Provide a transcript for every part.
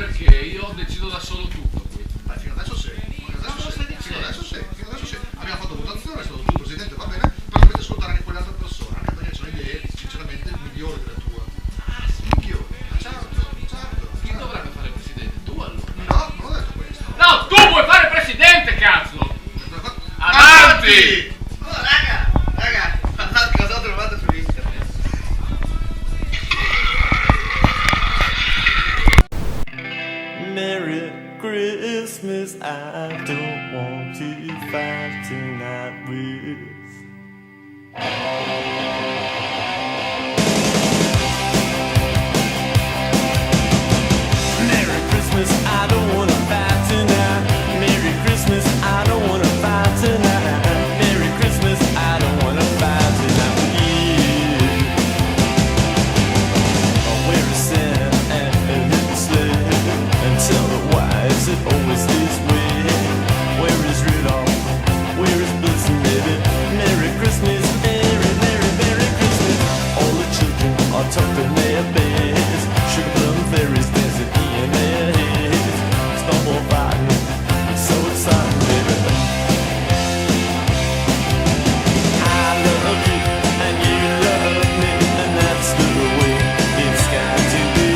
perché io decido da solo tutto qui. Ma fino adesso sì. Fino adesso sì. Abbiamo fatto votazione, è stato tu il presidente, va bene, però dovete ascoltare anche quelle altre persone, anche perché sono idee sinceramente migliori delle tue. Migliori. Certo. Chi dovrebbe fare presidente? Tu allora? No, non ho detto questo. No, tu vuoi fare presidente, cazzo! Avanti! Oh, raga, guardate cosa ho trovato su internet. Merry Christmas, I don't want to fight tonight with. Merry Christmas, I don't wanna fight tonight. Merry Christmas, I don't wanna fight tonight. Merry Christmas, I don't wanna fight tonight with you. Where is Santa and his sleigh? And tell me why is it always this way? Where is Rudolph? Where is Blitzen, baby? Merry Christmas, Merry Christmas. All the children are tucked in their beds. Sugar plum fairies dancing in their heads. Snowball fighting, it's so exciting, baby. I love you and you love me, and that's the way it's got to be.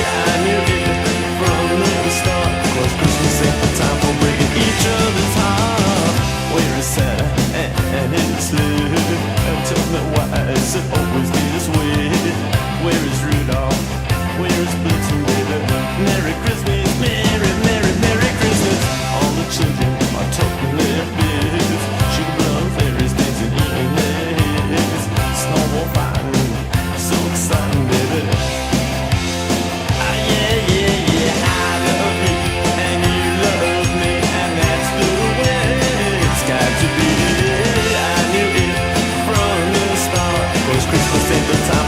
I knew it from the start, 'cause Christmas ain't the time for breaking each other's heart. Where is Santa and his sleigh? And tell me why is it always this way? Where is Rudolph? Where is Blitzen, baby? Merry Christmas, Merry Christmas. All the children are talking their biz. Sugar plum fairies dancing in their heads. Snowball fighting, so exciting, baby. Yeah, I love you and you love me, and that's the way it's got to be. I knew it from the start, 'cause Christmas ain't the time